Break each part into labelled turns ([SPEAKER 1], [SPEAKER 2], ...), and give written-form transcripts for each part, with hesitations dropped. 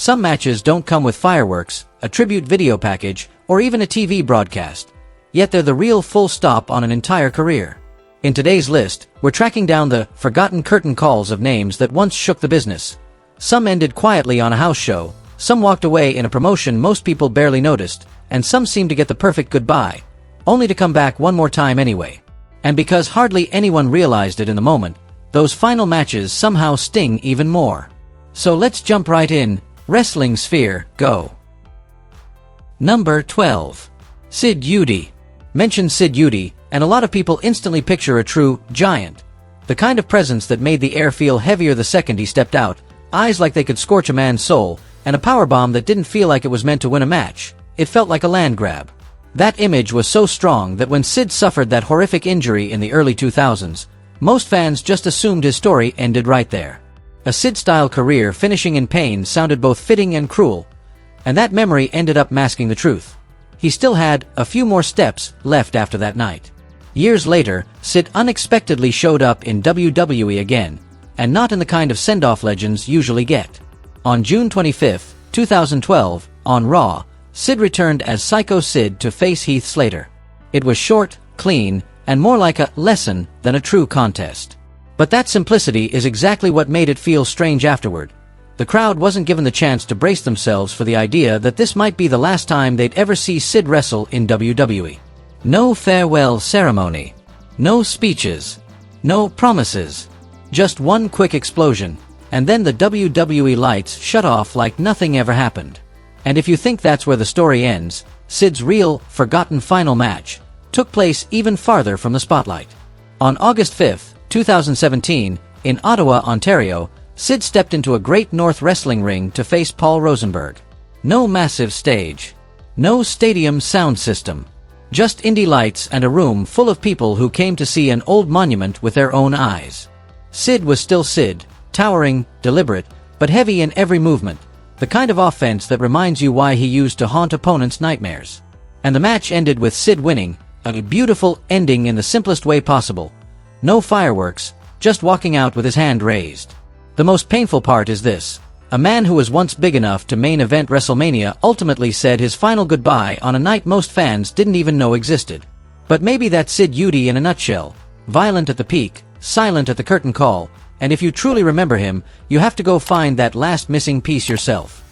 [SPEAKER 1] Some matches don't come with fireworks, a tribute video package, or even a TV broadcast. Yet they're the real full stop on an entire career. In today's list, we're tracking down the forgotten curtain calls of names that once shook the business. Some ended quietly on a house show, some walked away in a promotion most people barely noticed, and some seemed to get the perfect goodbye, only to come back one more time anyway. And because hardly anyone realized it in the moment, those final matches somehow sting even more. So let's jump right in. Wrestling sphere, go. Number 12. Sid Eudy. Mention Sid Eudy, and a lot of people instantly picture a true giant. The kind of presence that made the air feel heavier the second he stepped out, eyes like they could scorch a man's soul, and a powerbomb that didn't feel like it was meant to win a match. It felt like a land grab. That image was so strong that when Sid suffered that horrific injury in the early 2000s, most fans just assumed his story ended right there. A Sid-style career finishing in pain sounded both fitting and cruel, and that memory ended up masking the truth. He still had a few more steps left after that night. Years later, Sid unexpectedly showed up in WWE again, and not in the kind of send-off legends usually get. On June 25, 2012, on Raw, Sid returned as Psycho Sid to face Heath Slater. It was short, clean, and more like a lesson than a true contest. But that simplicity is exactly what made it feel strange afterward. The crowd wasn't given the chance to brace themselves for the idea that this might be the last time they'd ever see Sid wrestle in WWE. No farewell ceremony. No speeches. No promises. Just one quick explosion, and then the WWE lights shut off like nothing ever happened. And if you think that's where the story ends, Sid's real, forgotten final match took place even farther from the spotlight. On August 5, 2017, in Ottawa, Ontario, Sid stepped into a Great North wrestling ring to face Paul Rosenberg. No massive stage. No stadium sound system. Just indie lights and a room full of people who came to see an old monument with their own eyes. Sid was still Sid, towering, deliberate, but heavy in every movement, the kind of offense that reminds you why he used to haunt opponents' nightmares. And the match ended with Sid winning, a beautiful ending in the simplest way possible. No fireworks, just walking out with his hand raised. The most painful part is this. A man who was once big enough to main event WrestleMania ultimately said his final goodbye on a night most fans didn't even know existed. But maybe that's Sid Eudy in a nutshell. Violent at the peak, silent at the curtain call, and if you truly remember him, you have to go find that last missing piece yourself.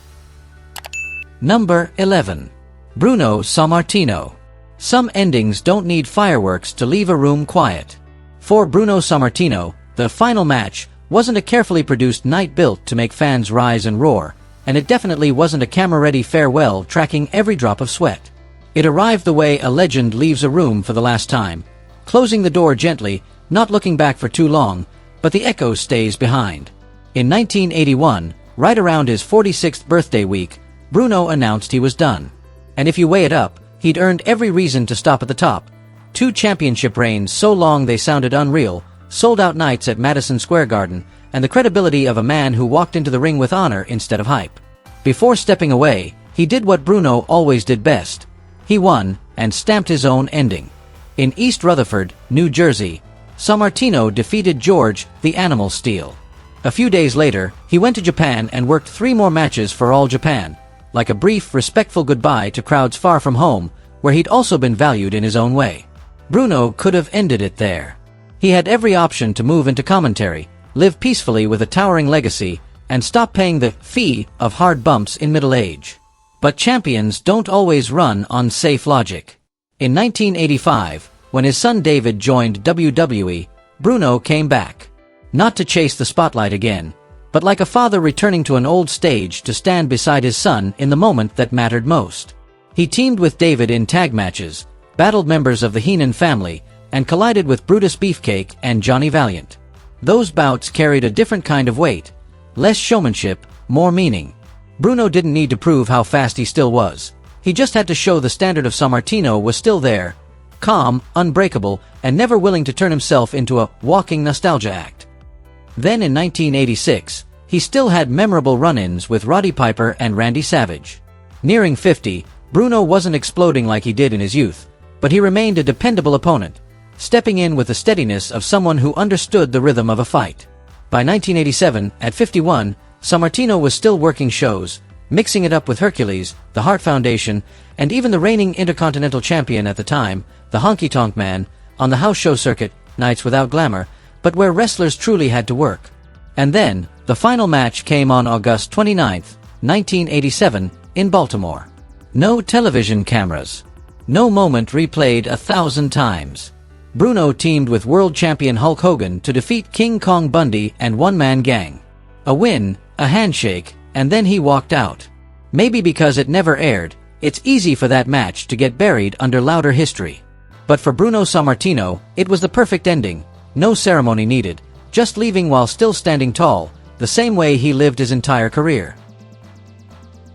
[SPEAKER 1] Number 11. Bruno Sammartino. Some endings don't need fireworks to leave a room quiet. For Bruno Sammartino, the final match wasn't a carefully produced night built to make fans rise and roar, and it definitely wasn't a camera-ready farewell tracking every drop of sweat. It arrived the way a legend leaves a room for the last time, closing the door gently, not looking back for too long, but the echo stays behind. In 1981, right around his 46th birthday week, Bruno announced he was done. And if you weigh it up, he'd earned every reason to stop at the top. 2 championship reigns so long they sounded unreal, sold-out nights at Madison Square Garden, and the credibility of a man who walked into the ring with honor instead of hype. Before stepping away, he did what Bruno always did best. He won, and stamped his own ending. In East Rutherford, New Jersey, Sammartino defeated George, the Animal Steele. A few days later, he went to Japan and worked 3 more matches for All Japan, like a brief, respectful goodbye to crowds far from home, where he'd also been valued in his own way. Bruno could have ended it there. He had every option to move into commentary, live peacefully with a towering legacy, and stop paying the fee of hard bumps in middle age. But champions don't always run on safe logic. In 1985, when his son David joined WWE, Bruno came back. Not to chase the spotlight again, but like a father returning to an old stage to stand beside his son in the moment that mattered most. He teamed with David in tag matches, battled members of the Heenan family, and collided with Brutus Beefcake and Johnny Valiant. Those bouts carried a different kind of weight, less showmanship, more meaning. Bruno didn't need to prove how fast he still was. He just had to show the standard of Sammartino was still there, calm, unbreakable, and never willing to turn himself into a walking nostalgia act. Then in 1986, he still had memorable run-ins with Roddy Piper and Randy Savage. Nearing 50, Bruno wasn't exploding like he did in his youth, but he remained a dependable opponent, stepping in with the steadiness of someone who understood the rhythm of a fight. By 1987, at 51, Sammartino was still working shows, mixing it up with Hercules, the Hart Foundation, and even the reigning Intercontinental Champion at the time, the Honky Tonk Man, on the house show circuit, nights without glamour, but where wrestlers truly had to work. And then, the final match came on August 29, 1987, in Baltimore. No television cameras. No moment replayed 1,000 times. Bruno teamed with world champion Hulk Hogan to defeat King Kong Bundy and one-man gang. A win, a handshake, and then he walked out. Maybe because it never aired, it's easy for that match to get buried under louder history. But for Bruno Sammartino, it was the perfect ending. No ceremony needed, just leaving while still standing tall, the same way he lived his entire career.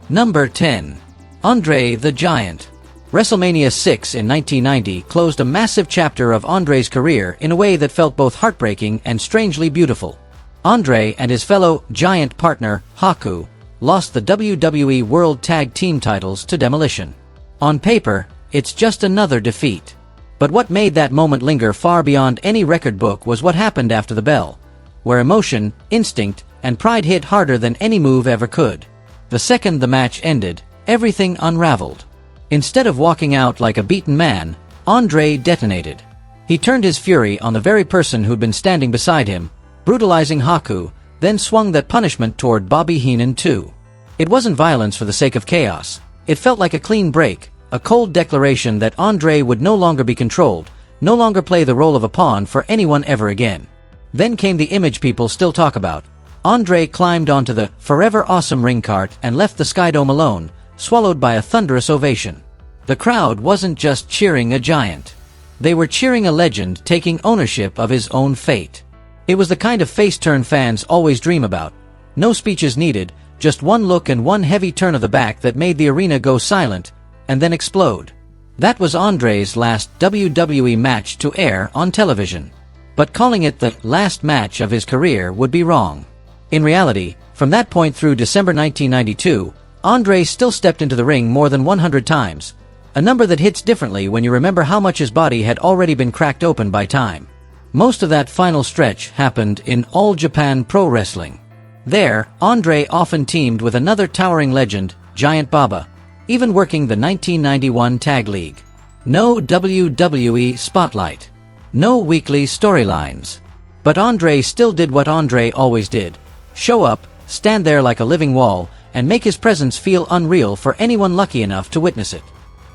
[SPEAKER 1] Number 10. Andre the Giant. WrestleMania 6 in 1990 closed a massive chapter of Andre's career in a way that felt both heartbreaking and strangely beautiful. Andre and his fellow Giant partner, Haku, lost the WWE World Tag Team titles to Demolition. On paper, it's just another defeat. But what made that moment linger far beyond any record book was what happened after the bell, where emotion, instinct, and pride hit harder than any move ever could. The second the match ended, everything unraveled. Instead of walking out like a beaten man, Andre detonated. He turned his fury on the very person who'd been standing beside him, brutalizing Haku, then swung that punishment toward Bobby Heenan too. It wasn't violence for the sake of chaos. It felt like a clean break, a cold declaration that Andre would no longer be controlled, no longer play the role of a pawn for anyone ever again. Then came the image people still talk about. Andre climbed onto the forever awesome ring cart and left the Skydome alone, swallowed by a thunderous ovation. The crowd wasn't just cheering a giant. They were cheering a legend taking ownership of his own fate. It was the kind of face turn fans always dream about. No speeches needed, just one look and one heavy turn of the back that made the arena go silent, and then explode. That was Andre's last WWE match to air on television. But calling it the last match of his career would be wrong. In reality, from that point through December 1992, Andre still stepped into the ring more than 100 times, a number that hits differently when you remember how much his body had already been cracked open by time. Most of that final stretch happened in All Japan Pro Wrestling. There, Andre often teamed with another towering legend, Giant Baba, even working the 1991 Tag League. No WWE spotlight. No weekly storylines. But Andre still did what Andre always did. Show up, stand there like a living wall, and make his presence feel unreal for anyone lucky enough to witness it.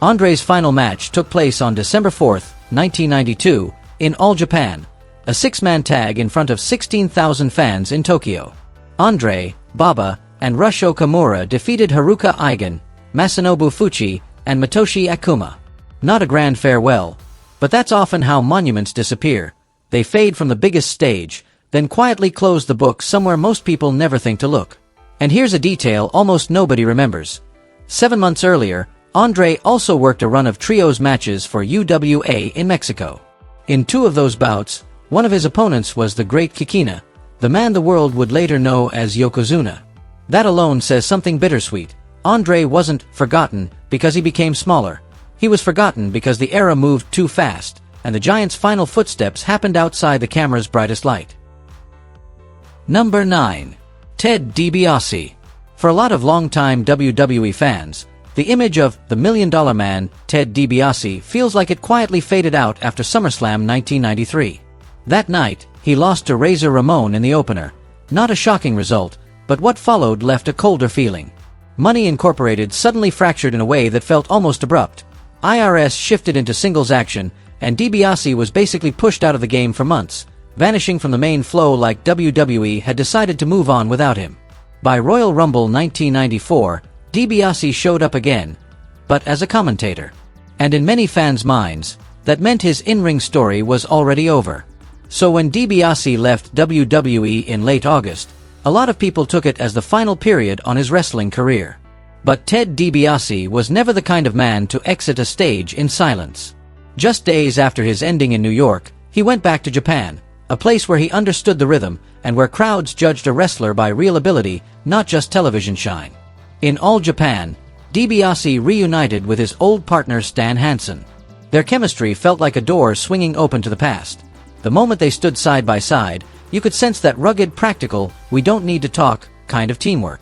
[SPEAKER 1] Andre's final match took place on December 4, 1992, in All Japan, a six-man tag in front of 16,000 fans in Tokyo. Andre, Baba, and Rush Okamura defeated Haruka Eigen, Masanobu Fuchi, and Matoshi Akuma. Not a grand farewell, but that's often how monuments disappear. They fade from the biggest stage, then quietly close the book somewhere most people never think to look. And here's a detail almost nobody remembers. 7 months earlier, Andre also worked a run of trios matches for UWA in Mexico. In 2 of those bouts, one of his opponents was the Great Kikina, the man the world would later know as Yokozuna. That alone says something bittersweet. Andre wasn't forgotten because he became smaller. He was forgotten because the era moved too fast, and the Giant's final footsteps happened outside the camera's brightest light. Number 9. Ted DiBiase. For a lot of longtime WWE fans, the image of the $1 Million Man, Ted DiBiase, feels like it quietly faded out after SummerSlam 1993. That night, he lost to Razor Ramon in the opener. Not a shocking result, but what followed left a colder feeling. Money Incorporated suddenly fractured in a way that felt almost abrupt. IRS shifted into singles action, and DiBiase was basically pushed out of the game for months, vanishing from the main flow like WWE had decided to move on without him. By Royal Rumble 1994, DiBiase showed up again, but as a commentator. And in many fans' minds, that meant his in-ring story was already over. So when DiBiase left WWE in late August, a lot of people took it as the final period on his wrestling career. But Ted DiBiase was never the kind of man to exit a stage in silence. Just days after his ending in New York, he went back to Japan, a place where he understood the rhythm and where crowds judged a wrestler by real ability, not just television shine. In All Japan, DiBiase reunited with his old partner Stan Hansen. Their chemistry felt like a door swinging open to the past. The moment they stood side by side, you could sense that rugged, practical, we don't need to talk kind of teamwork.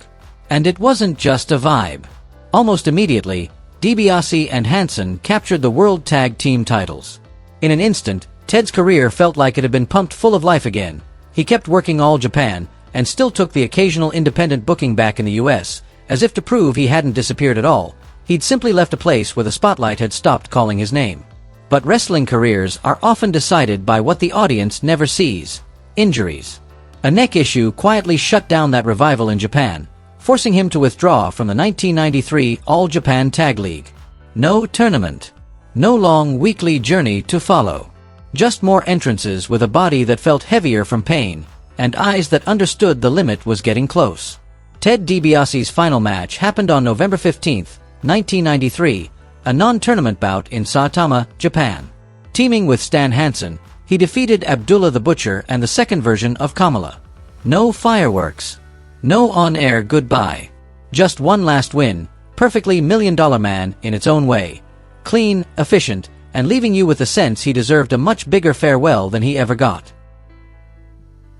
[SPEAKER 1] And it wasn't just a vibe. Almost immediately, DiBiase and Hansen captured the World Tag Team titles. In an instant, Ted's career felt like it had been pumped full of life again. He kept working All Japan, and still took the occasional independent booking back in the US, as if to prove he hadn't disappeared at all. He'd simply left a place where the spotlight had stopped calling his name. But wrestling careers are often decided by what the audience never sees: injuries. A neck issue quietly shut down that revival in Japan, forcing him to withdraw from the 1993 All Japan Tag League. No tournament. No long weekly journey to follow. Just more entrances with a body that felt heavier from pain, and eyes that understood the limit was getting close. Ted DiBiase's final match happened on November 15, 1993, a non-tournament bout in Saitama, Japan. Teaming with Stan Hansen, he defeated Abdullah the Butcher and the second version of Kamala. No fireworks. No on-air goodbye. Just one last win, perfectly million-dollar man in its own way. Clean, efficient, and leaving you with the sense he deserved a much bigger farewell than he ever got.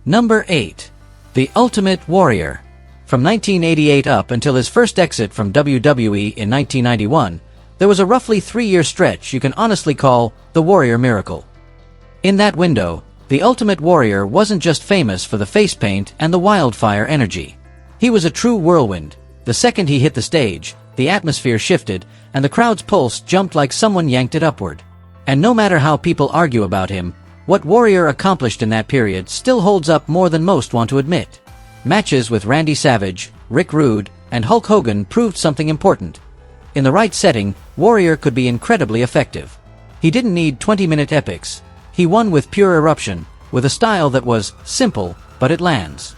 [SPEAKER 1] Number 8. The Ultimate Warrior. From 1988 up until his first exit from WWE in 1991, there was a roughly 3-year stretch you can honestly call the Warrior Miracle. In that window, the Ultimate Warrior wasn't just famous for the face paint and the wildfire energy. He was a true whirlwind. The second he hit the stage, the atmosphere shifted, and the crowd's pulse jumped like someone yanked it upward. And no matter how people argue about him, what Warrior accomplished in that period still holds up more than most want to admit. Matches with Randy Savage, Rick Rude, and Hulk Hogan proved something important. In the right setting, Warrior could be incredibly effective. He didn't need 20-minute epics. He won with pure eruption, with a style that was simple, but it lands.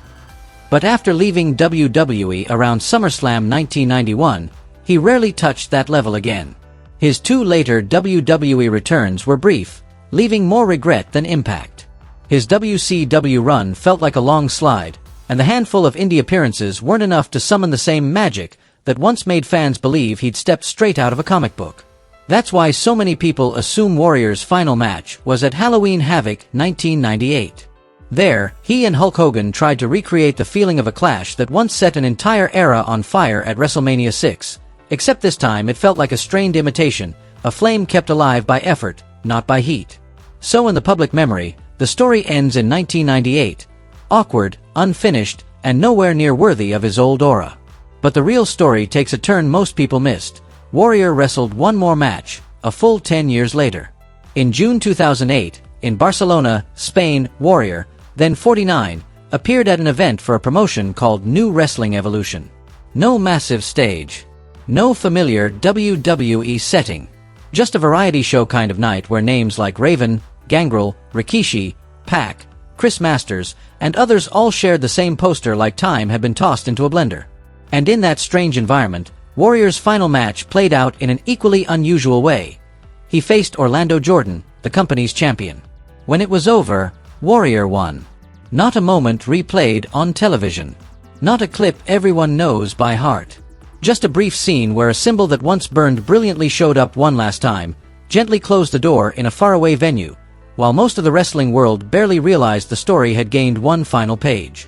[SPEAKER 1] But after leaving WWE around SummerSlam 1991, he rarely touched that level again. His 2 later WWE returns were brief, leaving more regret than impact. His WCW run felt like a long slide, and the handful of indie appearances weren't enough to summon the same magic that once made fans believe he'd stepped straight out of a comic book. That's why so many people assume Warrior's final match was at Halloween Havoc 1998. There, he and Hulk Hogan tried to recreate the feeling of a clash that once set an entire era on fire at WrestleMania 6, except this time it felt like a strained imitation, a flame kept alive by effort, not by heat. So in the public memory, the story ends in 1998, awkward, unfinished, and nowhere near worthy of his old aura. But the real story takes a turn most people missed. Warrior wrestled one more match, a full 10 years later. In June 2008, in Barcelona, Spain, Warrior, then 49, appeared at an event for a promotion called New Wrestling Evolution. No massive stage. No familiar WWE setting. Just a variety show kind of night where names like Raven, Gangrel, Rikishi, Pac, Chris Masters, and others all shared the same poster like time had been tossed into a blender. And in that strange environment, Warrior's final match played out in an equally unusual way. He faced Orlando Jordan, the company's champion. When it was over, Warrior won. Not a moment replayed on television. Not a clip everyone knows by heart. Just a brief scene where a symbol that once burned brilliantly showed up one last time, gently closed the door in a faraway venue, while most of the wrestling world barely realized the story had gained one final page.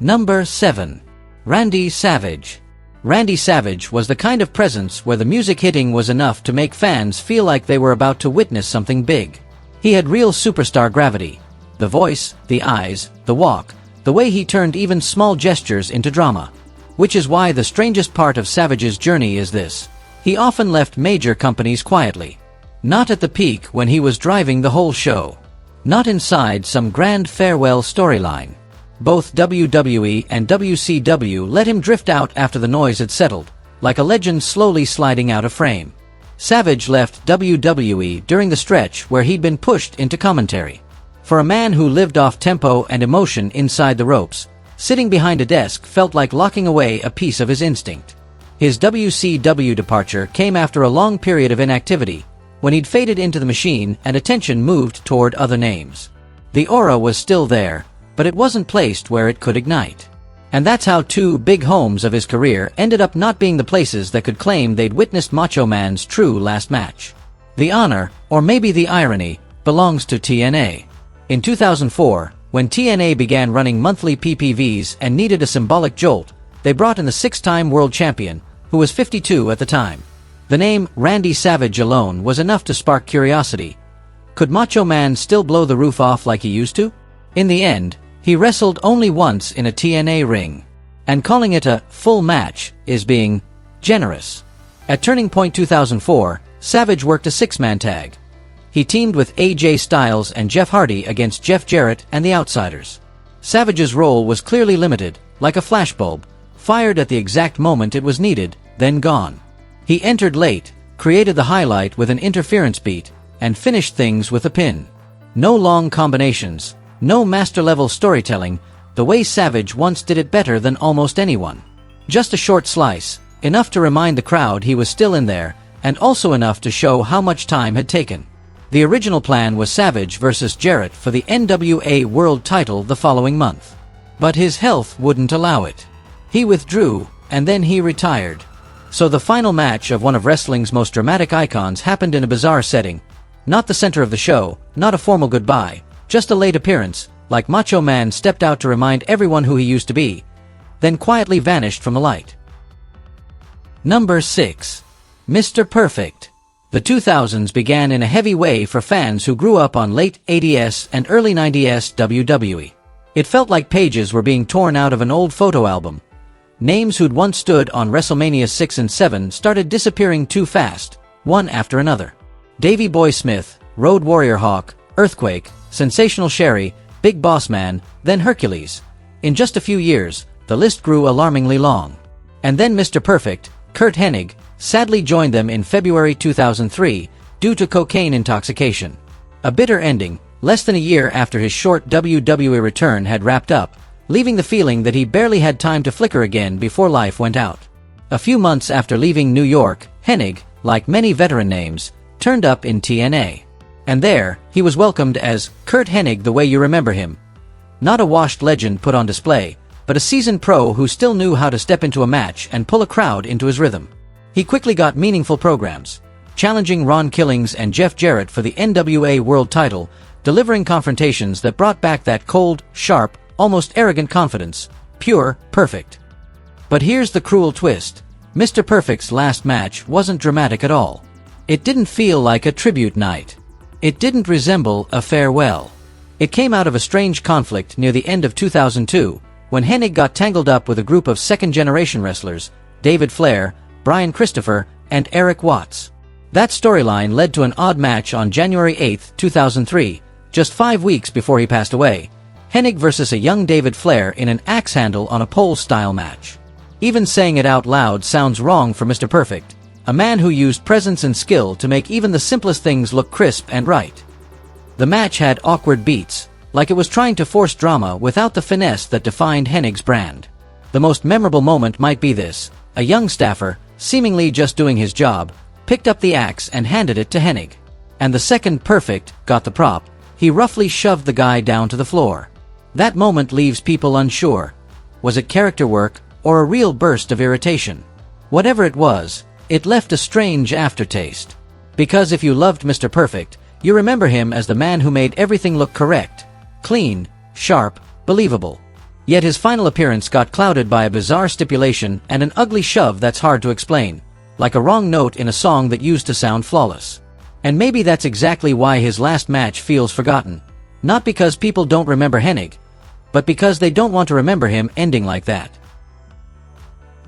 [SPEAKER 1] Number 7. Randy Savage. Randy Savage was the kind of presence where the music hitting was enough to make fans feel like they were about to witness something big. He had real superstar gravity. The voice, the eyes, the walk, the way he turned even small gestures into drama. Which is why the strangest part of Savage's journey is this: he often left major companies quietly. Not at the peak when he was driving the whole show. Not inside some grand farewell storyline. Both WWE and WCW let him drift out after the noise had settled, like a legend slowly sliding out of frame. Savage left WWE during the stretch where he'd been pushed into commentary. For a man who lived off tempo and emotion inside the ropes, sitting behind a desk felt like locking away a piece of his instinct. His WCW departure came after a long period of inactivity, when he'd faded into the machine and attention moved toward other names. The aura was still there, but it wasn't placed where it could ignite. And that's how 2 big homes of his career ended up not being the places that could claim they'd witnessed Macho Man's true last match. The honor, or maybe the irony, belongs to TNA. In 2004, when TNA began running monthly PPVs and needed a symbolic jolt, they brought in the 6-time world champion, who was 52 at the time. The name Randy Savage alone was enough to spark curiosity. Could Macho Man still blow the roof off like he used to? In the end, he wrestled only once in a TNA ring. And calling it a full match is being generous. At Turning Point 2004, Savage worked a 6-man tag. He teamed with AJ Styles and Jeff Hardy against Jeff Jarrett and the Outsiders. Savage's role was clearly limited, like a flashbulb, fired at the exact moment it was needed, then gone. He entered late, created the highlight with an interference beat, and finished things with a pin. No long combinations, no master-level storytelling, the way Savage once did it better than almost anyone. Just a short slice, enough to remind the crowd he was still in there, and also enough to show how much time had taken. The original plan was Savage versus Jarrett for the NWA World title the following month. But his health wouldn't allow it. He withdrew, and then he retired. So the final match of one of wrestling's most dramatic icons happened in a bizarre setting. Not the center of the show, not a formal goodbye, just a late appearance, like Macho Man stepped out to remind everyone who he used to be, then quietly vanished from the light. Number 6. Mr. Perfect. The 2000s began in a heavy way for fans who grew up on late 80s and early 90s WWE. It felt like pages were being torn out of an old photo album. Names who'd once stood on WrestleMania 6 and 7 started disappearing too fast, one after another. Davey Boy Smith, Road Warrior Hawk, Earthquake, Sensational Sherry, Big Boss Man, then Hercules. In just a few years, the list grew alarmingly long. And then Mr. Perfect, Curt Hennig, sadly joined them in February 2003 due to cocaine intoxication. A bitter ending, less than a year after his short WWE return had wrapped up, leaving the feeling that he barely had time to flicker again before life went out. A few months after leaving New York, Hennig, like many veteran names, turned up in TNA. And there, he was welcomed as Curt Hennig the way you remember him. Not a washed legend put on display, but a seasoned pro who still knew how to step into a match and pull a crowd into his rhythm. He quickly got meaningful programs, challenging Ron Killings and Jeff Jarrett for the NWA World title, delivering confrontations that brought back that cold, sharp, almost arrogant confidence. Pure, perfect. But here's the cruel twist. Mr. Perfect's last match wasn't dramatic at all. It didn't feel like a tribute night. It didn't resemble a farewell. It came out of a strange conflict near the end of 2002, when Hennig got tangled up with a group of second-generation wrestlers, David Flair, Brian Christopher, and Eric Watts. That storyline led to an odd match on January 8, 2003, just 5 weeks before he passed away. Hennig versus a young David Flair in an axe handle on a pole-style match. Even saying it out loud sounds wrong for Mr. Perfect, a man who used presence and skill to make even the simplest things look crisp and right. The match had awkward beats, like it was trying to force drama without the finesse that defined Hennig's brand. The most memorable moment might be this: a young staffer, seemingly just doing his job, picked up the axe and handed it to Hennig. And the second Perfect got the prop, he roughly shoved the guy down to the floor. That moment leaves people unsure. Was it character work, or a real burst of irritation? Whatever it was, it left a strange aftertaste. Because if you loved Mr. Perfect, you remember him as the man who made everything look correct, clean, sharp, believable. Yet his final appearance got clouded by a bizarre stipulation and an ugly shove that's hard to explain, like a wrong note in a song that used to sound flawless. And maybe that's exactly why his last match feels forgotten. Not because people don't remember Hennig, but because they don't want to remember him ending like that.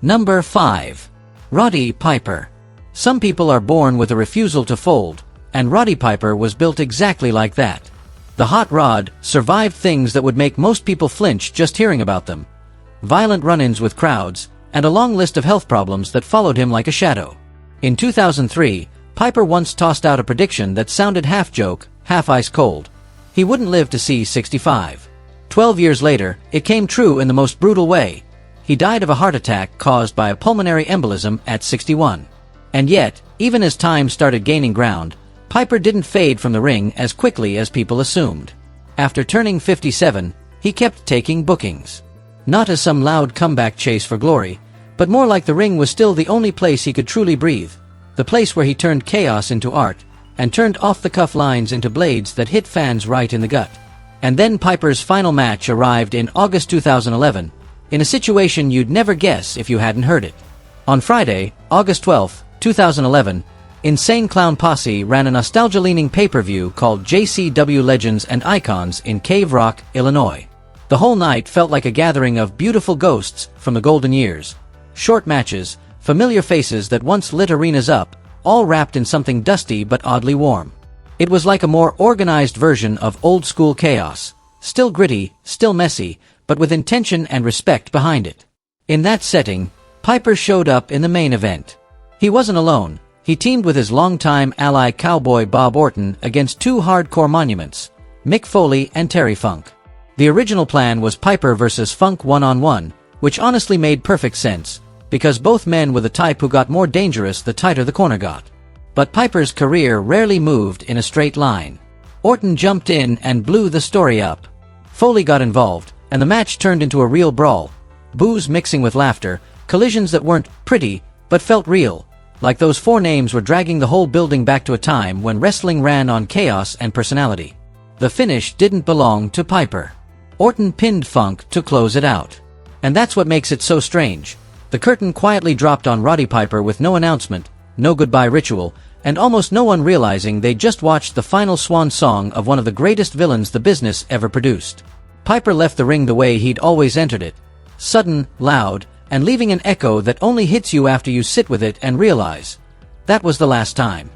[SPEAKER 1] Number 5. Roddy Piper. Some people are born with a refusal to fold, and Roddy Piper was built exactly like that. The Hot Rod survived things that would make most people flinch just hearing about them. Violent run-ins with crowds, and a long list of health problems that followed him like a shadow. In 2003, Piper once tossed out a prediction that sounded half joke, half ice cold. He wouldn't live to see 65. 12 years later, it came true in the most brutal way. He died of a heart attack caused by a pulmonary embolism at 61. And yet, even as time started gaining ground, Piper didn't fade from the ring as quickly as people assumed. After turning 57, he kept taking bookings. Not as some loud comeback chase for glory, but more like the ring was still the only place he could truly breathe, the place where he turned chaos into art, and turned off-the-cuff lines into blades that hit fans right in the gut. And then Piper's final match arrived in August 2011, in a situation you'd never guess if you hadn't heard it. On Friday, August 12, 2011, Insane Clown Posse ran a nostalgia-leaning pay-per-view called JCW Legends and Icons in Cave Rock, Illinois. The whole night felt like a gathering of beautiful ghosts from the golden years. Short matches, familiar faces that once lit arenas up, all wrapped in something dusty but oddly warm. It was like a more organized version of old-school chaos. Still gritty, still messy, but with intention and respect behind it. In that setting, Piper showed up in the main event. He wasn't alone. He teamed with his longtime ally Cowboy Bob Orton against two hardcore monuments, Mick Foley and Terry Funk. The original plan was Piper versus Funk one-on-one, which honestly made perfect sense, because both men were the type who got more dangerous the tighter the corner got. But Piper's career rarely moved in a straight line. Orton jumped in and blew the story up. Foley got involved, and the match turned into a real brawl. Boos mixing with laughter, collisions that weren't pretty, but felt real. Like those four names were dragging the whole building back to a time when wrestling ran on chaos and personality. The finish didn't belong to Piper. Orton pinned Funk to close it out. And that's what makes it so strange. The curtain quietly dropped on Roddy Piper with no announcement, no goodbye ritual, and almost no one realizing they just watched the final swan song of one of the greatest villains the business ever produced. Piper left the ring the way he'd always entered it. Sudden, loud, and leaving an echo that only hits you after you sit with it and realize that was the last time.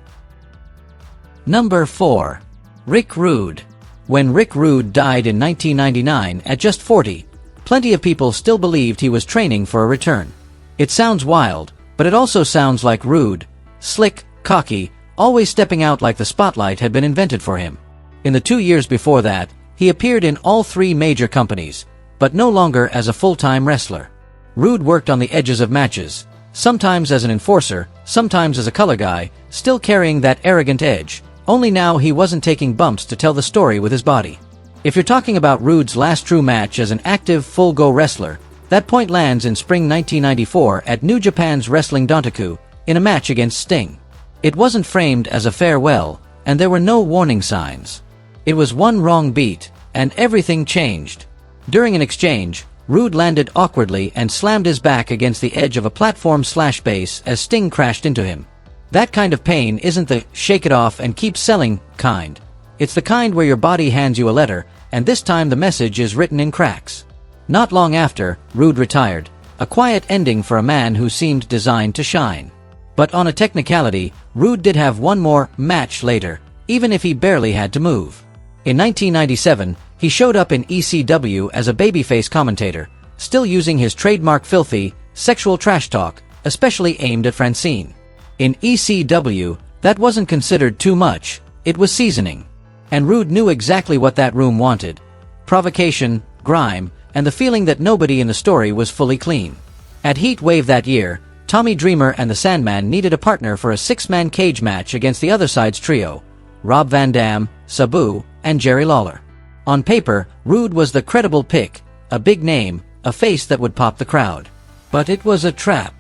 [SPEAKER 1] Number 4. Rick Rude. When Rick Rude died in 1999 at just 40, plenty of people still believed he was training for a return. It sounds wild, but it also sounds like Rude, slick, cocky, always stepping out like the spotlight had been invented for him. In the 2 years before that, he appeared in all 3 major companies, but no longer as a full-time wrestler. Rude worked on the edges of matches, sometimes as an enforcer, sometimes as a color guy, still carrying that arrogant edge, only now he wasn't taking bumps to tell the story with his body. If you're talking about Rude's last true match as an active, full-go wrestler, that point lands in spring 1994 at New Japan's Wrestling Dontaku, in a match against Sting. It wasn't framed as a farewell, and there were no warning signs. It was one wrong beat, and everything changed. During an exchange, Rude landed awkwardly and slammed his back against the edge of a platform/base as Sting crashed into him. That kind of pain isn't the shake it off and keep selling kind. It's the kind where your body hands you a letter, and this time the message is written in cracks. Not long after, Rude retired, a quiet ending for a man who seemed designed to shine. But on a technicality, Rude did have one more match later, even if he barely had to move. In 1997, he showed up in ECW as a babyface commentator, still using his trademark filthy, sexual trash talk, especially aimed at Francine. In ECW, that wasn't considered too much, it was seasoning. And Rude knew exactly what that room wanted. Provocation, grime, and the feeling that nobody in the story was fully clean. At Heat Wave that year, Tommy Dreamer and the Sandman needed a partner for a 6-man cage match against the other side's trio, Rob Van Dam, Sabu, and Jerry Lawler. On paper, Rude was the credible pick, a big name, a face that would pop the crowd. But it was a trap.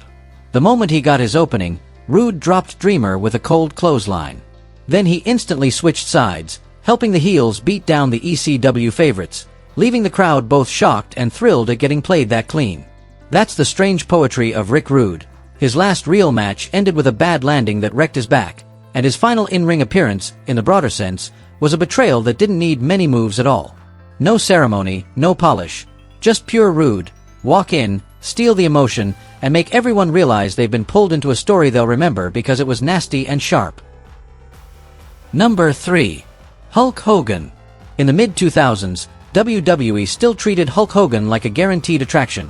[SPEAKER 1] The moment he got his opening, Rude dropped Dreamer with a cold clothesline. Then he instantly switched sides, helping the heels beat down the ECW favorites, leaving the crowd both shocked and thrilled at getting played that clean. That's the strange poetry of Rick Rude. His last real match ended with a bad landing that wrecked his back, and his final in-ring appearance, in the broader sense, was a betrayal that didn't need many moves at all. No ceremony, no polish, just pure Rude. Walk in, steal the emotion, and make everyone realize they've been pulled into a story they'll remember because it was nasty and sharp. Number 3. Hulk Hogan. In the mid-2000s, WWE still treated Hulk Hogan like a guaranteed attraction.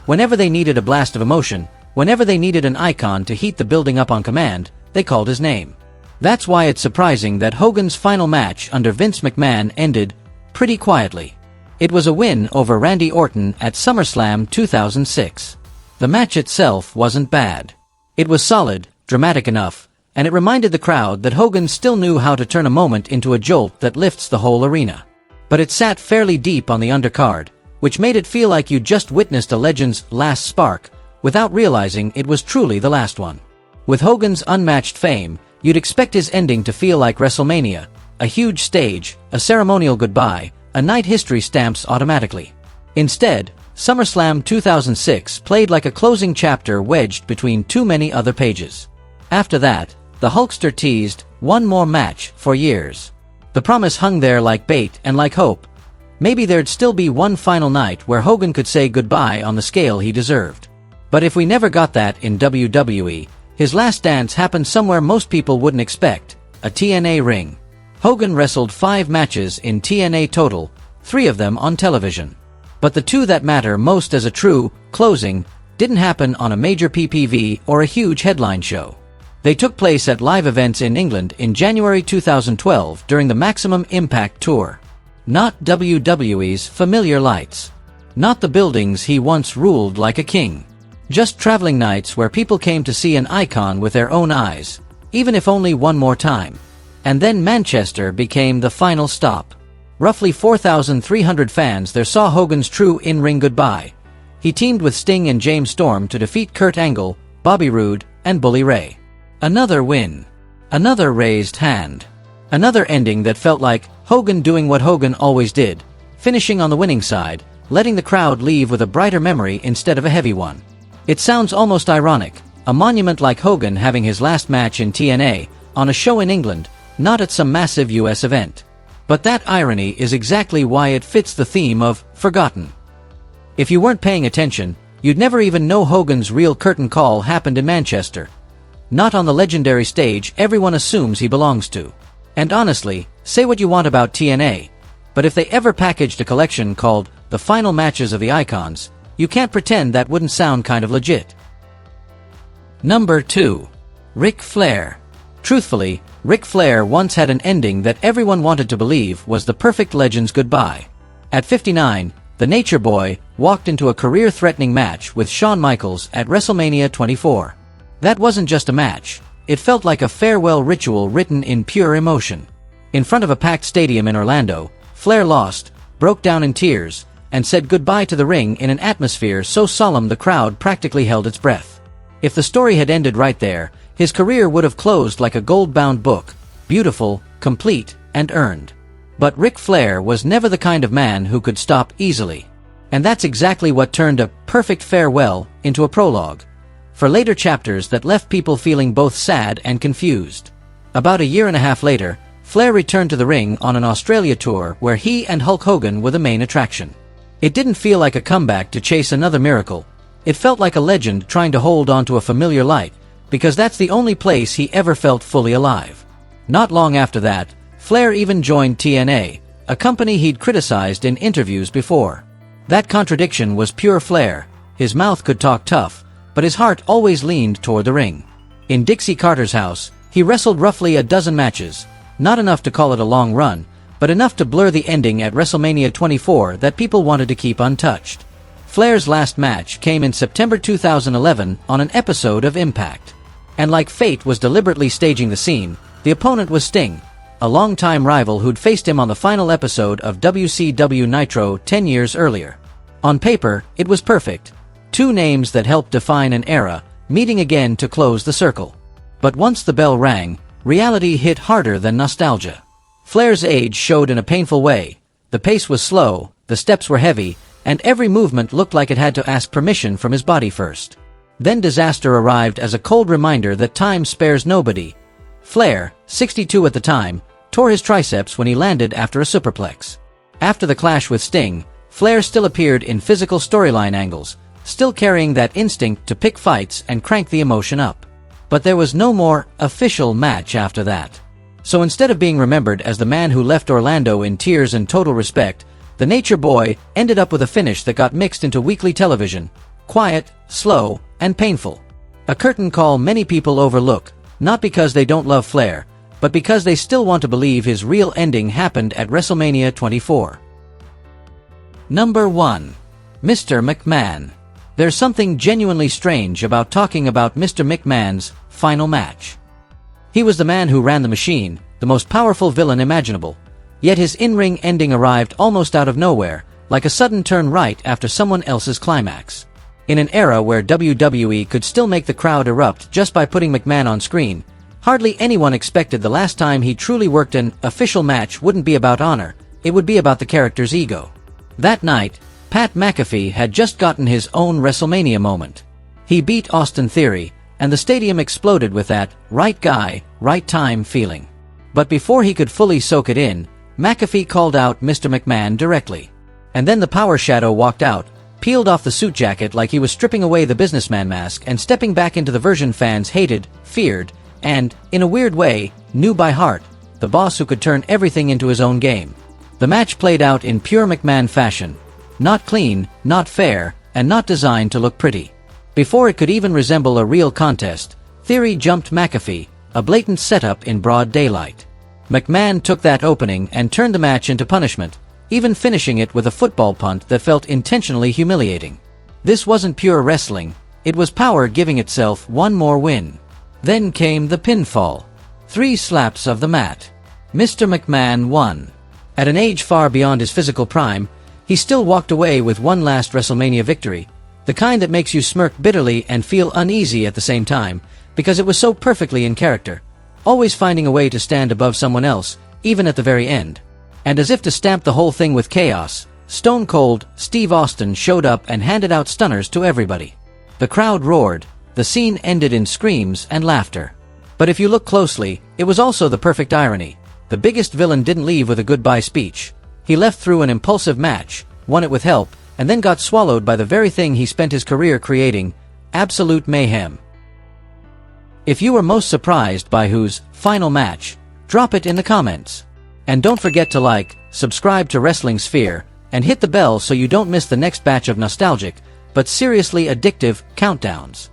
[SPEAKER 1] Whenever they needed a blast of emotion, whenever they needed an icon to heat the building up on command, they called his name. That's why it's surprising that Hogan's final match under Vince McMahon ended pretty quietly. It was a win over Randy Orton at SummerSlam 2006. The match itself wasn't bad. It was solid, dramatic enough, and it reminded the crowd that Hogan still knew how to turn a moment into a jolt that lifts the whole arena. But it sat fairly deep on the undercard, which made it feel like you just witnessed a legend's last spark, without realizing it was truly the last one. With Hogan's unmatched fame, you'd expect his ending to feel like WrestleMania, a huge stage, a ceremonial goodbye, a night history stamps automatically. Instead, SummerSlam 2006 played like a closing chapter wedged between too many other pages. After that, the Hulkster teased one more match for years. The promise hung there like bait and like hope. Maybe there'd still be one final night where Hogan could say goodbye on the scale he deserved. But if we never got that in WWE, his last dance happened somewhere most people wouldn't expect, a TNA ring. Hogan wrestled 5 matches in TNA total, 3 of them on television. But the 2 that matter most as a true closing didn't happen on a major PPV or a huge headline show. They took place at live events in England in January 2012 during the Maximum Impact Tour. Not WWE's familiar lights. Not the buildings he once ruled like a king. Just traveling nights where people came to see an icon with their own eyes, even if only one more time. And then Manchester became the final stop. Roughly 4,300 fans there saw Hogan's true in-ring goodbye. He teamed with Sting and James Storm to defeat Kurt Angle, Bobby Roode, and Bully Ray. Another win. Another raised hand. Another ending that felt like Hogan doing what Hogan always did, finishing on the winning side, letting the crowd leave with a brighter memory instead of a heavy one. It sounds almost ironic, a monument like Hogan having his last match in TNA, on a show in England, not at some massive US event. But that irony is exactly why it fits the theme of forgotten. If you weren't paying attention, you'd never even know Hogan's real curtain call happened in Manchester. Not on the legendary stage everyone assumes he belongs to. And honestly, say what you want about TNA, but if they ever packaged a collection called The Final Matches of the Icons, you can't pretend that wouldn't sound kind of legit. Number 2. Ric Flair. Truthfully, Ric Flair once had an ending that everyone wanted to believe was the perfect Legend's goodbye. At 59, the Nature Boy walked into a career-threatening match with Shawn Michaels at WrestleMania 24. That wasn't just a match. It felt like a farewell ritual written in pure emotion. In front of a packed stadium in Orlando, Flair lost, broke down in tears, and said goodbye to the ring in an atmosphere so solemn the crowd practically held its breath. If the story had ended right there, his career would have closed like a gold-bound book, beautiful, complete, and earned. But Ric Flair was never the kind of man who could stop easily. And that's exactly what turned a perfect farewell into a prologue for later chapters that left people feeling both sad and confused. About a year and a half later, Flair returned to the ring on an Australia tour where he and Hulk Hogan were the main attraction. It didn't feel like a comeback to chase another miracle. It felt like a legend trying to hold onto a familiar light, because that's the only place he ever felt fully alive. Not long after that, Flair even joined TNA, a company he'd criticized in interviews before. That contradiction was pure Flair. His mouth could talk tough, but his heart always leaned toward the ring. In Dixie Carter's house, he wrestled roughly a dozen matches, not enough to call it a long run, but enough to blur the ending at WrestleMania 24 that people wanted to keep untouched. Flair's last match came in September 2011 on an episode of Impact. And like fate was deliberately staging the scene, the opponent was Sting, a longtime rival who'd faced him on the final episode of WCW Nitro 10 years earlier. On paper, it was perfect. 2 names that helped define an era, meeting again to close the circle. But once the bell rang, reality hit harder than nostalgia. Flair's age showed in a painful way. The pace was slow, the steps were heavy, and every movement looked like it had to ask permission from his body first. Then disaster arrived as a cold reminder that time spares nobody. Flair, 62 at the time, tore his triceps when he landed after a superplex. After the clash with Sting, Flair still appeared in physical storyline angles, still carrying that instinct to pick fights and crank the emotion up. But there was no more official match after that. So instead of being remembered as the man who left Orlando in tears and total respect, the Nature Boy ended up with a finish that got mixed into weekly television. Quiet, slow, and painful. A curtain call many people overlook, not because they don't love Flair, but because they still want to believe his real ending happened at WrestleMania 24. Number 1. Mr. McMahon. There's something genuinely strange about talking about Mr. McMahon's final match. He was the man who ran the machine, the most powerful villain imaginable. Yet his in-ring ending arrived almost out of nowhere, like a sudden turn right after someone else's climax. In an era where WWE could still make the crowd erupt just by putting McMahon on screen, hardly anyone expected the last time he truly worked an official match wouldn't be about honor, it would be about the character's ego. That night, Pat McAfee had just gotten his own WrestleMania moment. He beat Austin Theory, and the stadium exploded with that right guy, right time feeling. But before he could fully soak it in, McAfee called out Mr. McMahon directly. And then the Power Shadow walked out, peeled off the suit jacket like he was stripping away the businessman mask and stepping back into the version fans hated, feared, and, in a weird way, knew by heart, the boss who could turn everything into his own game. The match played out in pure McMahon fashion. Not clean, not fair, and not designed to look pretty. Before it could even resemble a real contest, Theory jumped McAfee, a blatant setup in broad daylight. McMahon took that opening and turned the match into punishment, even finishing it with a football punt that felt intentionally humiliating. This wasn't pure wrestling, it was power giving itself one more win. Then came the pinfall. 3 slaps of the mat. Mr. McMahon won. At an age far beyond his physical prime, he still walked away with one last WrestleMania victory, the kind that makes you smirk bitterly and feel uneasy at the same time, because it was so perfectly in character, always finding a way to stand above someone else, even at the very end. And as if to stamp the whole thing with chaos, Stone Cold Steve Austin showed up and handed out stunners to everybody. The crowd roared, the scene ended in screams and laughter. But if you look closely, it was also the perfect irony. The biggest villain didn't leave with a goodbye speech. He left through an impulsive match, won it with help, and then got swallowed by the very thing he spent his career creating, absolute mayhem. If you were most surprised by whose final match, drop it in the comments. And don't forget to like, subscribe to Wrestling Sphere, and hit the bell so you don't miss the next batch of nostalgic, but seriously addictive, countdowns.